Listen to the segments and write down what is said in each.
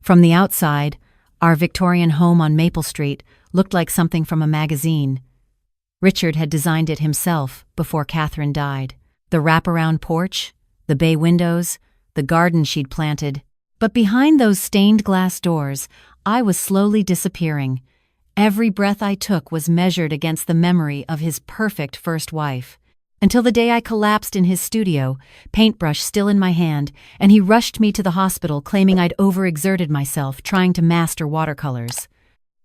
From the outside, our Victorian home on Maple Street looked like something from a magazine. Richard had designed it himself before Catherine died. The wraparound porch, the bay windows, the garden she'd planted. But behind those stained glass doors, I was slowly disappearing. Every breath I took was measured against the memory of his perfect first wife. Until the day I collapsed in his studio, paintbrush still in my hand, and he rushed me to the hospital claiming I'd overexerted myself trying to master watercolors.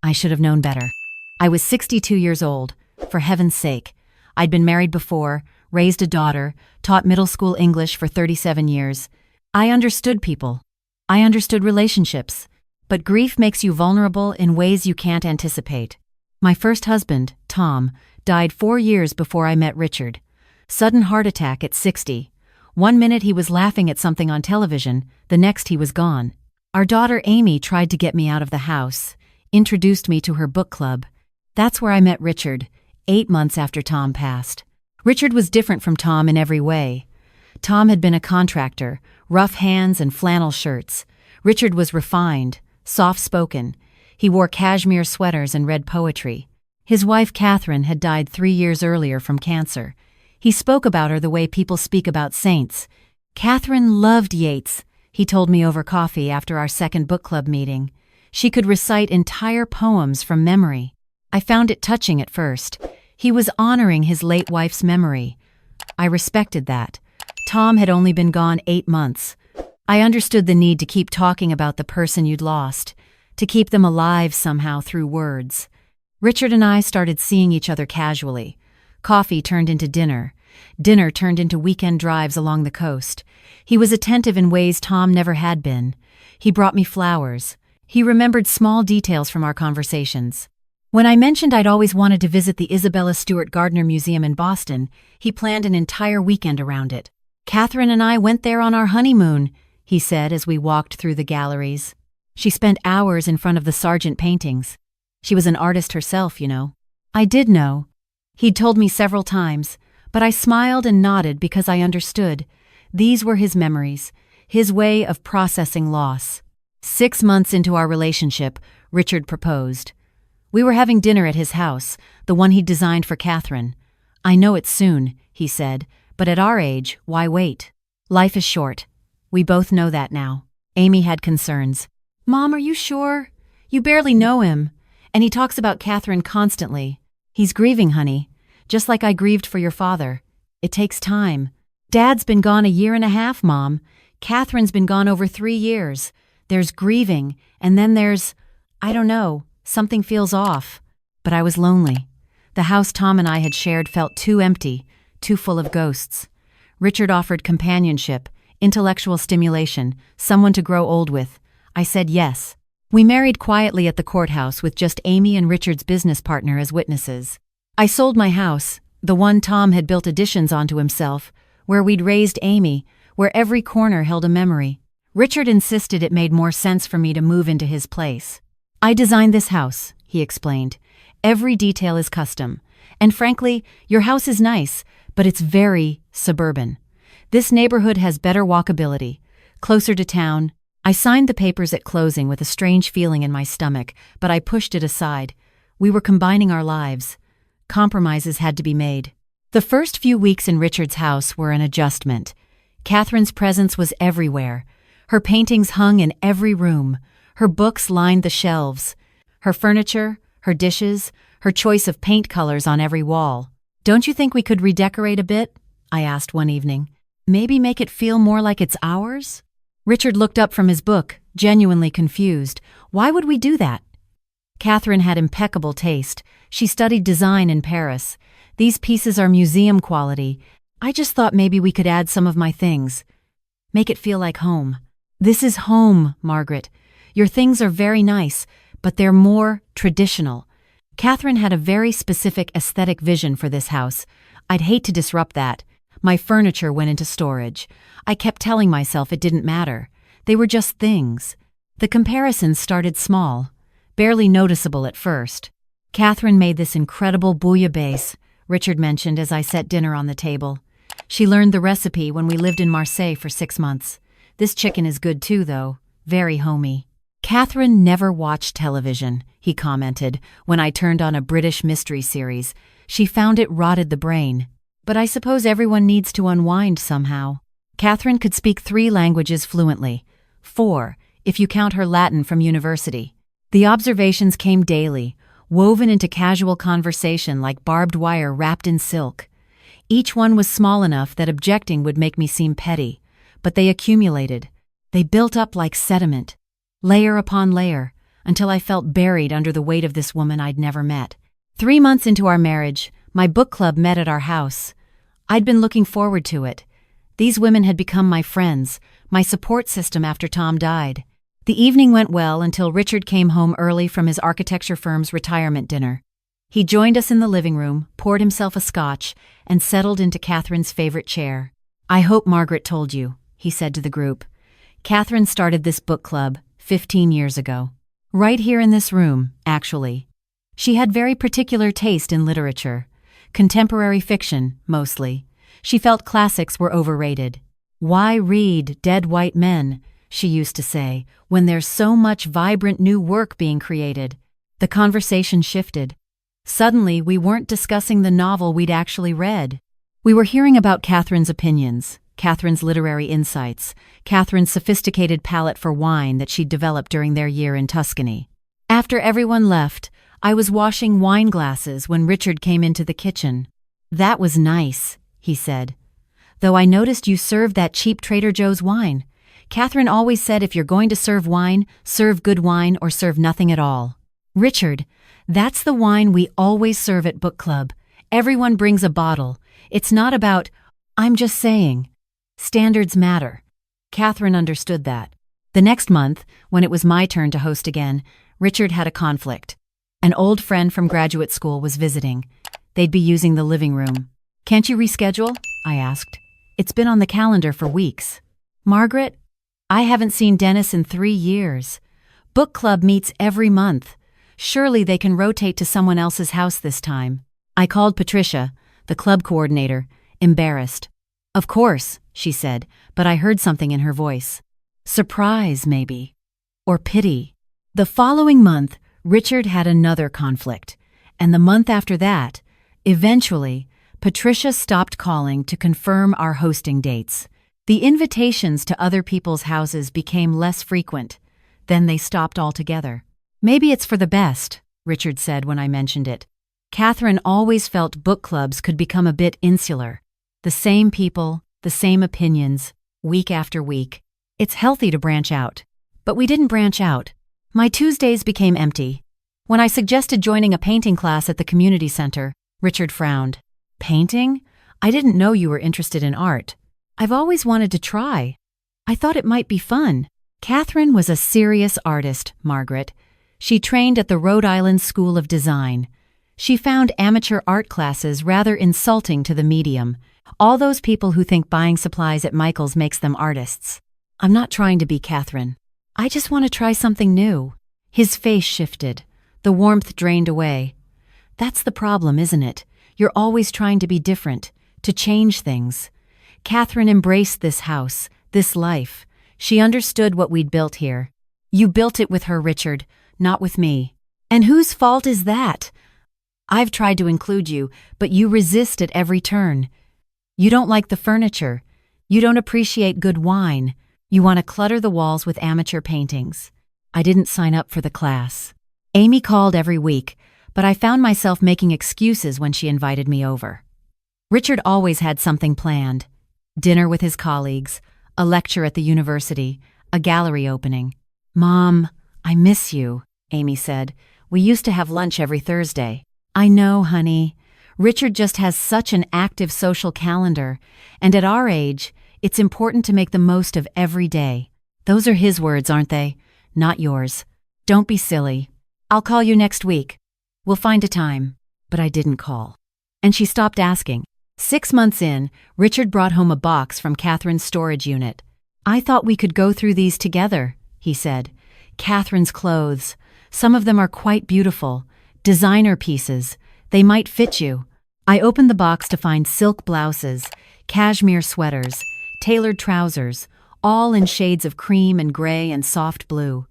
I should have known better. I was 62 years old, for heaven's sake. I'd been married before, raised a daughter, taught middle school English for 37 years. I understood people. I understood relationships. But grief makes you vulnerable in ways you can't anticipate. My first husband, Tom, died 4 years before I met Richard. Sudden heart attack at 60. One minute he was laughing at something on television, the next he was gone. Our daughter Amy tried to get me out of the house, introduced me to her book club. That's where I met Richard, 8 months after Tom passed. Richard was different from Tom in every way. Tom had been a contractor, rough hands and flannel shirts. Richard was refined, soft-spoken. He wore cashmere sweaters and read poetry. His wife Catherine had died 3 years earlier from cancer. He spoke about her the way people speak about saints. Catherine loved Yeats, he told me over coffee after our second book club meeting. She could recite entire poems from memory. I found it touching at first. He was honoring his late wife's memory. I respected that. Tom had only been gone 8 months. I understood the need to keep talking about the person you'd lost, to keep them alive somehow through words. Richard and I started seeing each other casually. Coffee turned into dinner. Dinner turned into weekend drives along the coast. He was attentive in ways Tom never had been. He brought me flowers. He remembered small details from our conversations. When I mentioned I'd always wanted to visit the Isabella Stewart Gardner Museum in Boston, he planned an entire weekend around it. Catherine and I went there on our honeymoon, he said as we walked through the galleries. She spent hours in front of the Sargent paintings. She was an artist herself, you know. I did know. He'd told me several times, but I smiled and nodded because I understood. These were his memories, his way of processing loss. 6 months into our relationship, Richard proposed. We were having dinner at his house, the one he'd designed for Catherine. I know it's soon, he said, but at our age, why wait? Life is short. We both know that now. Amy had concerns. Mom, are you sure? You barely know him. And he talks about Catherine constantly. He's grieving, honey. Just like I grieved for your father. It takes time. Dad's been gone 1.5 years, Mom. Catherine's been gone over 3 years. There's grieving, and then there's, I don't know, something feels off. But I was lonely. The house Tom and I had shared felt too empty, too full of ghosts. Richard offered companionship, intellectual stimulation, someone to grow old with. I said yes. We married quietly at the courthouse with just Amy and Richard's business partner as witnesses. I sold my house, the one Tom had built additions onto himself, where we'd raised Amy, where every corner held a memory. Richard insisted it made more sense for me to move into his place. I designed this house, he explained. Every detail is custom. And frankly, your house is nice, but it's very suburban. This neighborhood has better walkability, closer to town. I signed the papers at closing with a strange feeling in my stomach, but I pushed it aside. We were combining our lives. Compromises had to be made. The first few weeks in Richard's house were an adjustment. Catherine's presence was everywhere. Her paintings hung in every room. Her books lined the shelves. Her furniture, her dishes, her choice of paint colors on every wall. Don't you think we could redecorate a bit? I asked one evening. Maybe make it feel more like it's ours? Richard looked up from his book, genuinely confused. Why would we do that? Catherine had impeccable taste. She studied design in Paris. These pieces are museum quality. I just thought maybe we could add some of my things. Make it feel like home. This is home, Margaret. Your things are very nice, but they're more traditional. Catherine had a very specific aesthetic vision for this house. I'd hate to disrupt that. My furniture went into storage. I kept telling myself it didn't matter. They were just things. The comparisons started small, barely noticeable at first. Catherine made this incredible bouillabaisse, Richard mentioned as I set dinner on the table. She learned the recipe when we lived in Marseille for 6 months. This chicken is good too, though. Very homey. Catherine never watched television, he commented, when I turned on a British mystery series. She found it rotted the brain. But I suppose everyone needs to unwind somehow. Catherine could speak 3 languages fluently. 4, if you count her Latin from university. The observations came daily, woven into casual conversation like barbed wire wrapped in silk. Each one was small enough that objecting would make me seem petty, but they accumulated. They built up like sediment, layer upon layer, until I felt buried under the weight of this woman I'd never met. 3 months into our marriage, my book club met at our house. I'd been looking forward to it. These women had become my friends, my support system after Tom died. The evening went well until Richard came home early from his architecture firm's retirement dinner. He joined us in the living room, poured himself a scotch, and settled into Catherine's favorite chair. "I hope Margaret told you," he said to the group. "Catherine started this book club 15 years ago. Right here in this room, actually. She had very particular taste in literature. Contemporary fiction, mostly. She felt classics were overrated. 'Why read Dead White Men?' she used to say, 'when there's so much vibrant new work being created.'" The conversation shifted. Suddenly, we weren't discussing the novel we'd actually read. We were hearing about Catherine's opinions, Catherine's literary insights, Catherine's sophisticated palate for wine that she'd developed during their year in Tuscany. After everyone left, I was washing wine glasses when Richard came into the kitchen. "That was nice," he said. "Though I noticed you served that cheap Trader Joe's wine. Catherine always said if you're going to serve wine, serve good wine or serve nothing at all." "Richard, that's the wine we always serve at book club. Everyone brings a bottle. It's not about, I'm just saying. Standards matter." Catherine understood that. The next month, when it was my turn to host again, Richard had a conflict. An old friend from graduate school was visiting. They'd be using the living room. "Can't you reschedule?" I asked. "It's been on the calendar for weeks." "Margaret, I haven't seen Dennis in 3 years. Book club meets every month. Surely they can rotate to someone else's house this time." I called Patricia, the club coordinator, embarrassed. "Of course," she said, but I heard something in her voice. Surprise, maybe. Or pity. The following month, Richard had another conflict, and the month after that, eventually, Patricia stopped calling to confirm our hosting dates. The invitations to other people's houses became less frequent. Then they stopped altogether. "Maybe it's for the best," Richard said when I mentioned it. Catherine always felt book clubs could become a bit insular. The same people, the same opinions, week after week. It's healthy to branch out. But we didn't branch out. My Tuesdays became empty. When I suggested joining a painting class at the community center, Richard frowned. "Painting? I didn't know you were interested in art. I've always wanted to try. I thought it might be fun." Catherine was a serious artist, Margaret. She trained at the Rhode Island School of Design. She found amateur art classes rather insulting to the medium. All those people who think buying supplies at Michael's makes them artists. "I'm not trying to be Catherine. I just want to try something new." His face shifted. The warmth drained away. "That's the problem, isn't it? You're always trying to be different, to change things." Catherine embraced this house, this life. She understood what we'd built here. "You built it with her, Richard, not with me." "And whose fault is that?" "I've tried to include you, but you resist at every turn. You don't like the furniture. You don't appreciate good wine. You want to clutter the walls with amateur paintings." I didn't sign up for the class. Amy called every week, but I found myself making excuses when she invited me over. Richard always had something planned. Dinner with his colleagues, a lecture at the university, a gallery opening. "Mom, I miss you," Amy said. "We used to have lunch every Thursday." "I know, honey. Richard just has such an active social calendar, and at our age, it's important to make the most of every day." Those are his words, aren't they? Not yours. Don't be silly. "I'll call you next week. We'll find a time." But I didn't call. And she stopped asking. 6 months in, Richard brought home a box from Catherine's storage unit. "I thought we could go through these together," he said. "Catherine's clothes. Some of them are quite beautiful. Designer pieces. They might fit you." I opened the box to find silk blouses, cashmere sweaters, tailored trousers, all in shades of cream and gray and soft blue.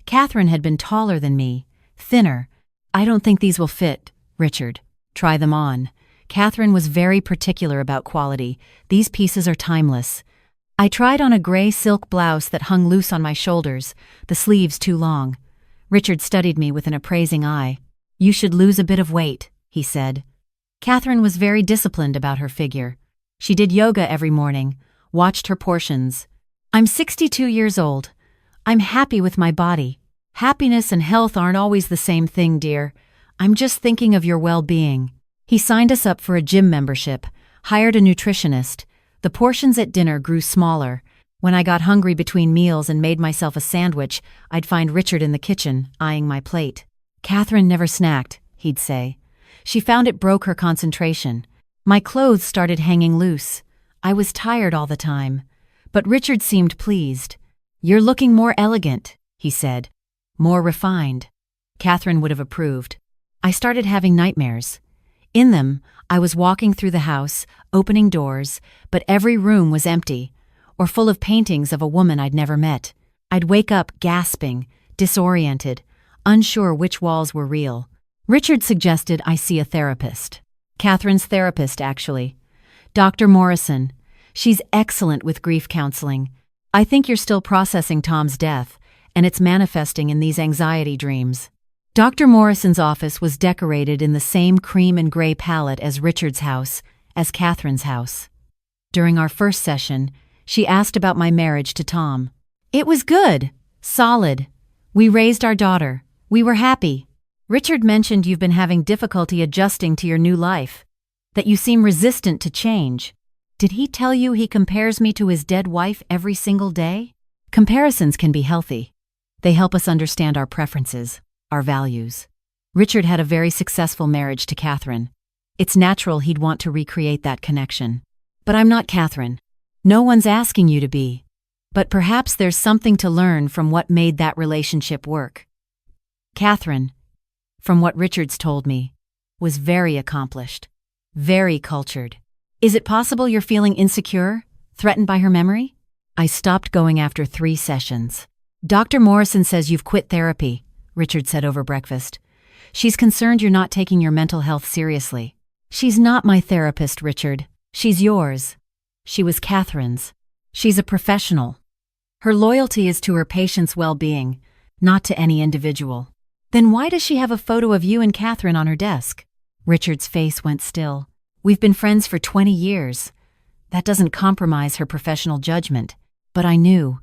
Catherine had been taller than me, thinner. "I don't think these will fit, Richard." "Try them on." Catherine was very particular about quality. "These pieces are timeless." I tried on a gray silk blouse that hung loose on my shoulders, the sleeves too long. Richard studied me with an appraising eye. "You should lose a bit of weight," he said. Catherine was very disciplined about her figure. She did yoga every morning, watched her portions. "I'm 62 years old. I'm happy with my body. Happiness and health aren't always the same thing, dear. I'm just thinking of your well-being." He signed us up for a gym membership, hired a nutritionist. The portions at dinner grew smaller. When I got hungry between meals and made myself a sandwich, I'd find Richard in the kitchen, eyeing my plate. "Catherine never snacked," he'd say. She found it broke her concentration. My clothes started hanging loose. I was tired all the time. But Richard seemed pleased. "You're looking more elegant," he said. "More refined." Catherine would have approved. I started having nightmares. In them, I was walking through the house, opening doors, but every room was empty, or full of paintings of a woman I'd never met. I'd wake up gasping, disoriented, unsure which walls were real. Richard suggested I see a therapist. Catherine's therapist, actually. Dr. Morrison. She's excellent with grief counseling. "I think you're still processing Tom's death, and it's manifesting in these anxiety dreams." Dr. Morrison's office was decorated in the same cream and gray palette as Richard's house, as Catherine's house. During our first session, she asked about my marriage to Tom. "It was good. Solid. We raised our daughter. We were happy." "Richard mentioned you've been having difficulty adjusting to your new life, that you seem resistant to change. Did he tell you he compares me to his dead wife every single day?" Comparisons can be healthy. They help us understand our preferences, our values. Richard had a very successful marriage to Catherine. It's natural he'd want to recreate that connection. But I'm not Catherine. No one's asking you to be. But perhaps there's something to learn from what made that relationship work. Catherine, from what Richard's told me, was very accomplished, very cultured. Is it possible you're feeling insecure, threatened by her memory? I stopped going after 3 sessions. "Dr. Morrison says you've quit therapy," Richard said over breakfast. "She's concerned you're not taking your mental health seriously." "She's not my therapist, Richard. She's yours." She was Catherine's. She's a professional. Her loyalty is to her patient's well-being, not to any individual. "Then why does she have a photo of you and Catherine on her desk?" Richard's face went still. "We've been friends for 20 years. That doesn't compromise her professional judgment. But I knew.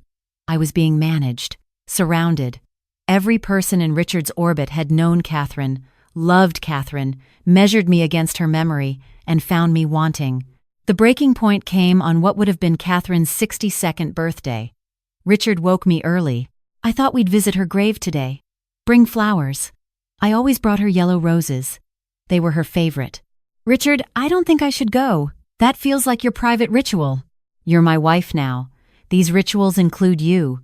I was being managed, surrounded. Every person in Richard's orbit had known Catherine, loved Catherine, measured me against her memory, and found me wanting. The breaking point came on what would have been Catherine's 62nd birthday. Richard woke me early. "I thought we'd visit her grave today. Bring flowers." I always brought her yellow roses. They were her favorite. "Richard, I don't think I should go. That feels like your private ritual." "You're my wife now. These rituals include you.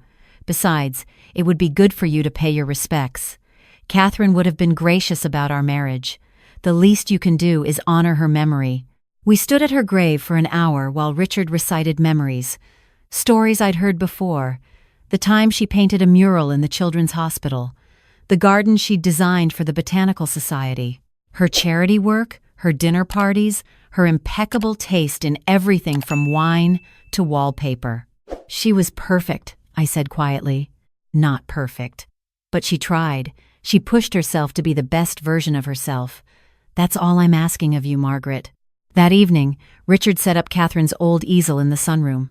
Besides, it would be good for you to pay your respects. Catherine would have been gracious about our marriage. The least you can do is honor her memory." We stood at her grave for an hour while Richard recited memories. Stories I'd heard before. The time she painted a mural in the children's hospital. The garden she'd designed for the Botanical Society. Her charity work, her dinner parties, her impeccable taste in everything from wine to wallpaper. "She was perfect," I said quietly. "Not perfect. But she tried. She pushed herself to be the best version of herself. That's all I'm asking of you, Margaret." That evening, Richard set up Catherine's old easel in the sunroom.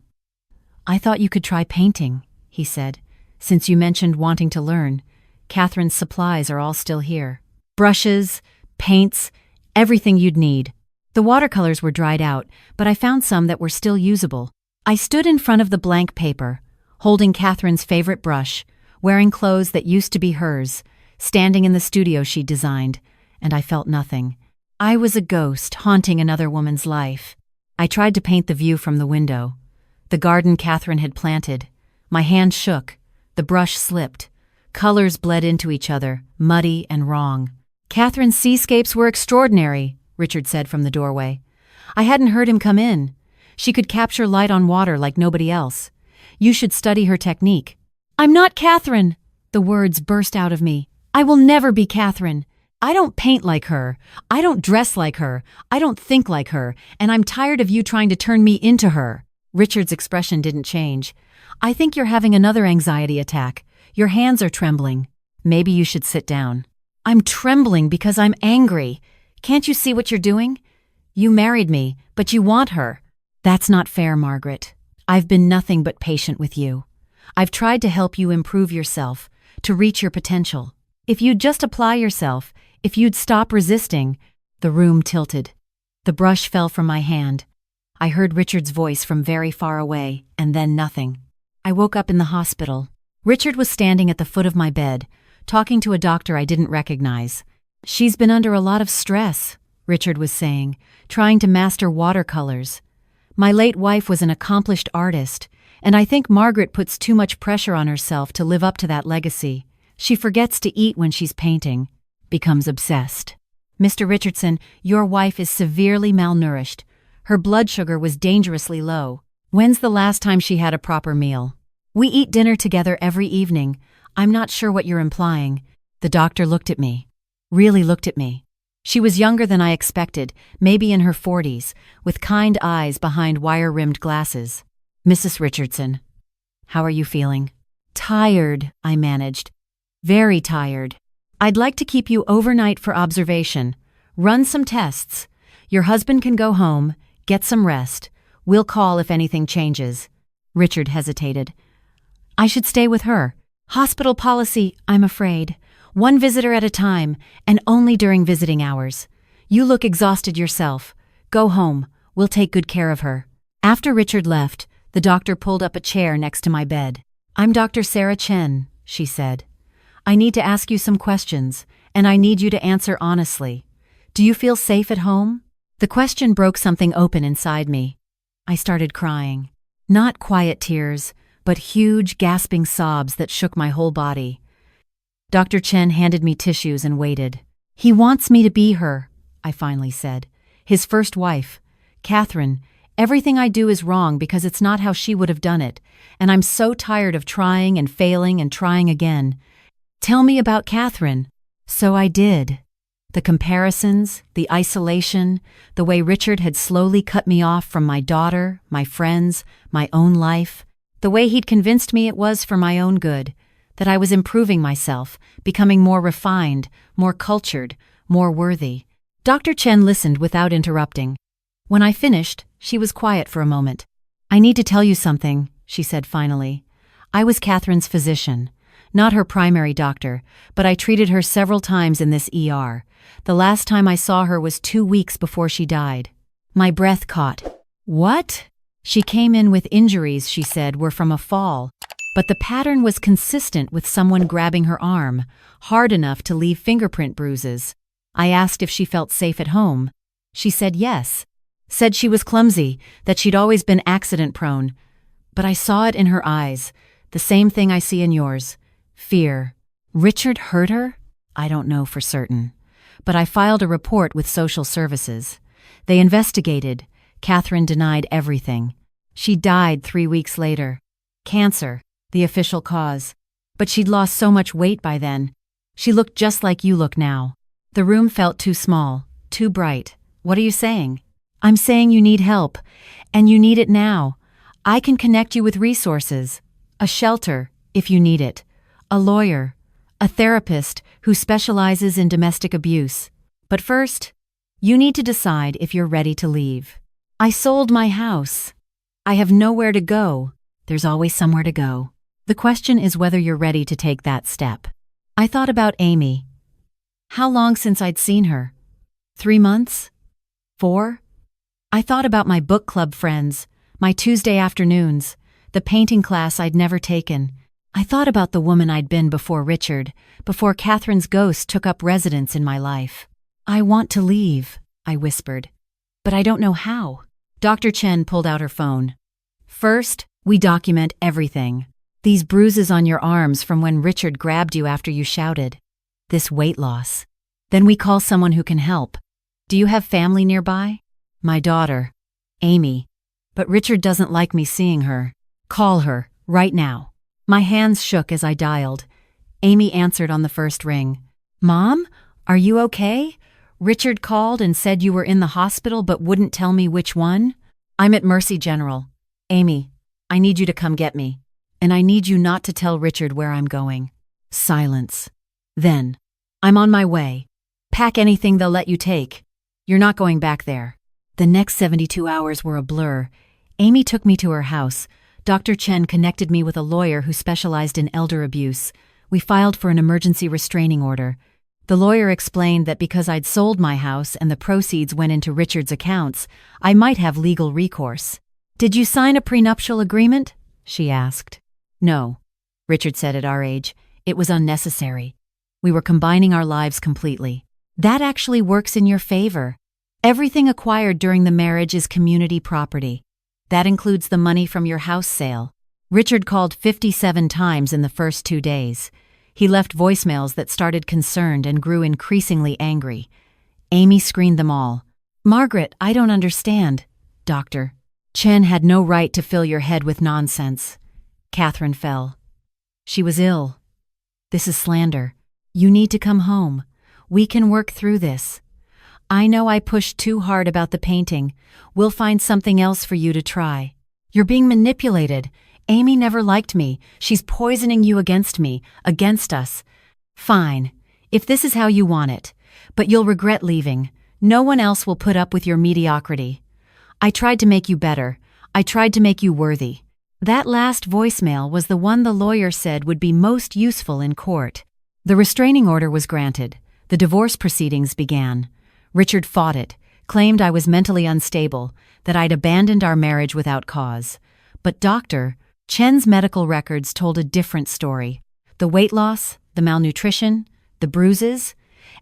"I thought you could try painting," he said. "Since you mentioned wanting to learn, Catherine's supplies are all still here. Brushes, paints, everything you'd need." The watercolors were dried out, but I found some that were still usable. I stood in front of the blank paper, holding Catherine's favorite brush, wearing clothes that used to be hers, standing in the studio she'd designed, and I felt nothing. I was a ghost haunting another woman's life. I tried to paint the view from the window. The garden Catherine had planted. My hand shook. The brush slipped. Colors bled into each other, muddy and wrong. "Catherine's seascapes were extraordinary," Richard said from the doorway. I hadn't heard him come in. She could capture light on water like nobody else. "You should study her technique." "I'm not Catherine!" The words burst out of me. I will never be Catherine. I don't paint like her. I don't dress like her. I don't think like her, and I'm tired of you trying to turn me into her. Richard's expression didn't change. I think you're having another anxiety attack. Your hands are trembling. Maybe you should sit down. I'm trembling because I'm angry. Can't you see what you're doing? You married me, but you want her. That's not fair, Margaret. I've been nothing but patient with you. I've tried to help you improve yourself, to reach your potential. If you'd just apply yourself, if you'd stop resisting. The room tilted. The brush fell from my hand. I heard Richard's voice from very far away, and then nothing. I woke up in the hospital. Richard was standing at the foot of my bed, talking to a doctor I didn't recognize. She's been under a lot of stress, Richard was saying, trying to master watercolors. My late wife was an accomplished artist, and I think Margaret puts too much pressure on herself to live up to that legacy. She forgets to eat when she's painting, becomes obsessed. Mr. Richardson, your wife is severely malnourished. Her blood sugar was dangerously low. When's the last time she had a proper meal? We eat dinner together every evening. I'm not sure what you're implying. The doctor looked at me. Really looked at me. She was younger than I expected, maybe in her 40s, with kind eyes behind wire-rimmed glasses. Mrs. Richardson, how are you feeling? Tired, I managed. Very tired. I'd like to keep you overnight for observation. Run some tests. Your husband can go home, get some rest. We'll call if anything changes. Richard hesitated. I should stay with her. Hospital policy, I'm afraid. One visitor at a time, and only during visiting hours. You look exhausted yourself. Go home. We'll take good care of her. After Richard left, the doctor pulled up a chair next to my bed. I'm Dr. Sarah Chen, she said. I need to ask you some questions, and I need you to answer honestly. Do you feel safe at home? The question broke something open inside me. I started crying. Not quiet tears, but huge, gasping sobs that shook my whole body. Dr. Chen handed me tissues and waited. He wants me to be her, I finally said. His first wife. Catherine, everything I do is wrong because it's not how she would have done it, and I'm so tired of trying and failing and trying again. Tell me about Catherine. So I did. The comparisons, the isolation, the way Richard had slowly cut me off from my daughter, my friends, my own life, the way he'd convinced me it was for my own good, that I was improving myself, becoming more refined, more cultured, more worthy. Dr. Chen listened without interrupting. When I finished, she was quiet for a moment. I need to tell you something, she said finally. I was Catherine's physician, not her primary doctor, but I treated her several times in this ER. The last time I saw her was 2 weeks before she died. My breath caught. What? She came in with injuries, she said, were from a fall. But the pattern was consistent with someone grabbing her arm, hard enough to leave fingerprint bruises. I asked if she felt safe at home. She said yes. Said she was clumsy, that she'd always been accident-prone. But I saw it in her eyes, the same thing I see in yours. Fear. Richard hurt her? I don't know for certain. But I filed a report with social services. They investigated. Catherine denied everything. She died 3 weeks later. Cancer, the official cause. But she'd lost so much weight by then. She looked just like you look now. The room felt too small, too bright. What are you saying? I'm saying you need help, and you need it now. I can connect you with resources. A shelter, if you need it. A lawyer. A therapist who specializes in domestic abuse. But first, you need to decide if you're ready to leave. I sold my house. I have nowhere to go. There's always somewhere to go. The question is whether you're ready to take that step. I thought about Amy. How long since I'd seen her? 3 months? 4? I thought about my book club friends, my Tuesday afternoons, the painting class I'd never taken. I thought about the woman I'd been before Richard, before Catherine's ghost took up residence in my life. I want to leave, I whispered. But I don't know how. Dr. Chen pulled out her phone. First, we document everything. These bruises on your arms from when Richard grabbed you after you shouted. This weight loss. Then we call someone who can help. Do you have family nearby? My daughter, Amy. But Richard doesn't like me seeing her. Call her, right now. My hands shook as I dialed. Amy answered on the first ring. "Mom, are you okay? Richard called and said you were in the hospital but wouldn't tell me which one." "I'm at Mercy General. Amy, I need you to come get me. And I need you not to tell Richard where I'm going." Silence. Then, "I'm on my way. Pack anything they'll let you take. You're not going back there." The next 72 hours were a blur. Amy took me to her house. Dr. Chen connected me with a lawyer who specialized in elder abuse. We filed for an emergency restraining order. The lawyer explained that because I'd sold my house and the proceeds went into Richard's accounts, I might have legal recourse. "Did you sign a prenuptial agreement?" she asked. "No," Richard said. "At our age, it was unnecessary. We were combining our lives completely." "That actually works in your favor. Everything acquired during the marriage is community property. That includes the money from your house sale." Richard called 57 times in the first 2 days. He left voicemails that started concerned and grew increasingly angry. Amy screened them all. "Margaret, I don't understand." "Dr. Chen had no right to fill your head with nonsense." Catherine fell. "She was ill. This is slander. You need to come home. We can work through this. I know I pushed too hard about the painting. We'll find something else for you to try." "You're being manipulated. Amy never liked me. She's poisoning you against me, against us." "Fine, if this is how you want it. But you'll regret leaving. No one else will put up with your mediocrity. I tried to make you better. I tried to make you worthy." That last voicemail was the one the lawyer said would be most useful in court. The restraining order was granted. The divorce proceedings began. Richard fought it, claimed I was mentally unstable, that I'd abandoned our marriage without cause. But Dr. Chen's medical records told a different story. The weight loss, the malnutrition, the bruises,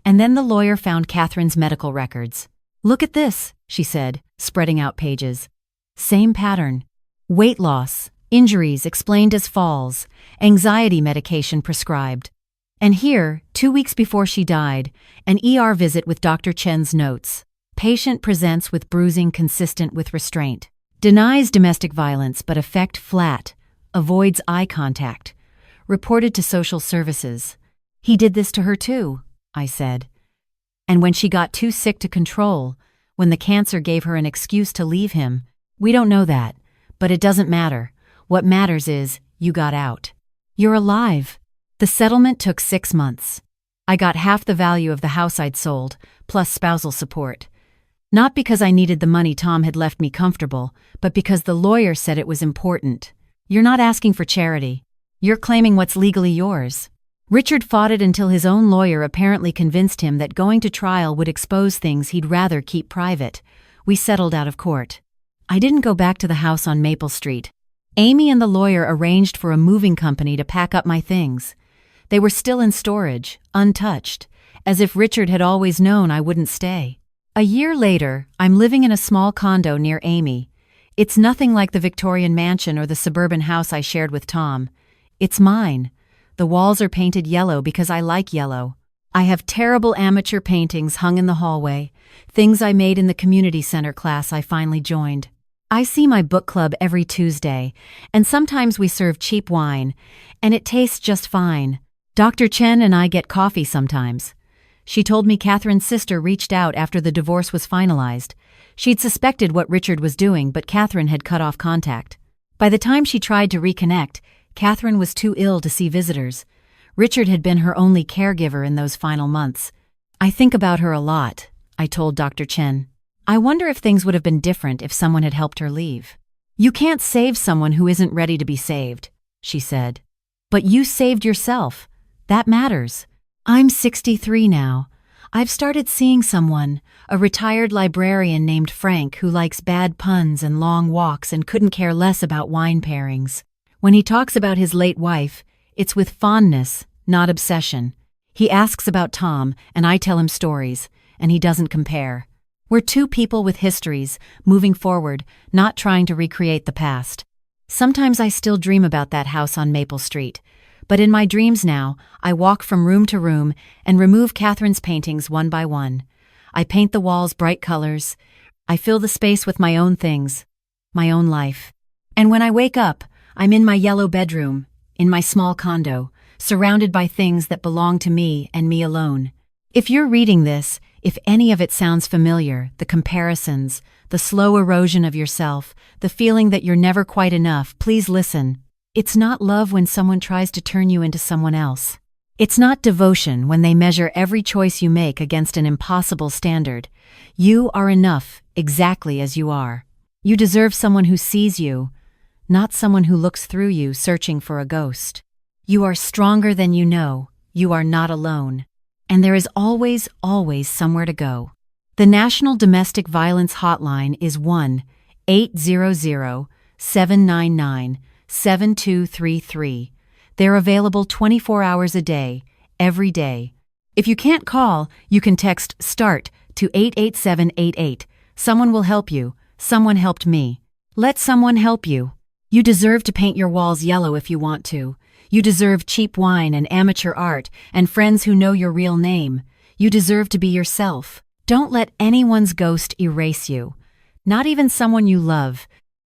and then the lawyer found Catherine's medical records. "Look at this," she said, spreading out pages. Same pattern. Weight loss, injuries explained as falls, anxiety medication prescribed. And here, 2 weeks before she died, an ER visit with Dr. Chen's notes. Patient presents with bruising consistent with restraint. Denies domestic violence but affect flat. Avoids eye contact. Reported to social services. "He did this to her too," I said. "And when she got too sick to control, when the cancer gave her an excuse to leave him, we don't know that, but it doesn't matter. What matters is, you got out. You're alive." The settlement took 6 months. I got half the value of the house I'd sold, plus spousal support. Not because I needed the money Tom had left me comfortable, but because the lawyer said it was important. "You're not asking for charity. You're claiming what's legally yours." Richard fought it until his own lawyer apparently convinced him that going to trial would expose things he'd rather keep private. We settled out of court. I didn't go back to the house on Maple Street. Amy and the lawyer arranged for a moving company to pack up my things. They were still in storage, untouched, as if Richard had always known I wouldn't stay. A year later, I'm living in a small condo near Amy. It's nothing like the Victorian mansion or the suburban house I shared with Tom. It's mine. The walls are painted yellow because I like yellow. I have terrible amateur paintings hung in the hallway, things I made in the community center class I finally joined. I see my book club every Tuesday, and sometimes we serve cheap wine, and it tastes just fine. Dr. Chen and I get coffee sometimes. She told me Catherine's sister reached out after the divorce was finalized. She'd suspected what Richard was doing, but Catherine had cut off contact. By the time she tried to reconnect, Catherine was too ill to see visitors. Richard had been her only caregiver in those final months. "I think about her a lot," I told Dr. Chen. "I wonder if things would have been different if someone had helped her leave." "You can't save someone who isn't ready to be saved," she said. "But you saved yourself. That matters. I'm 63 now. I've started seeing someone, a retired librarian named Frank who likes bad puns and long walks and couldn't care less about wine pairings. When he talks about his late wife, it's with fondness, not obsession. He asks about Tom, and I tell him stories, and he doesn't compare. We're two people with histories, moving forward, not trying to recreate the past. Sometimes I still dream about that house on Maple Street. But in my dreams now, I walk from room to room and remove Catherine's paintings one by one. I paint the walls bright colors. I fill the space with my own things, my own life. And when I wake up, I'm in my yellow bedroom, in my small condo, surrounded by things that belong to me and me alone. If you're reading this, if any of it sounds familiar, the comparisons, the slow erosion of yourself, the feeling that you're never quite enough, please listen. It's not love when someone tries to turn you into someone else. It's not devotion when they measure every choice you make against an impossible standard. You are enough, exactly as you are. You deserve someone who sees you, not someone who looks through you searching for a ghost. You are stronger than you know. You are not alone. And there is always, always somewhere to go. The National Domestic Violence Hotline is 1-800-799-7233. They're available 24 hours a day, every day. If you can't call, you can text START to 88788. Someone will help you. Someone helped me. Let someone help you. You deserve to paint your walls yellow if you want to. You deserve cheap wine and amateur art and friends who know your real name. You deserve to be yourself. Don't let anyone's ghost erase you. Not even someone you love.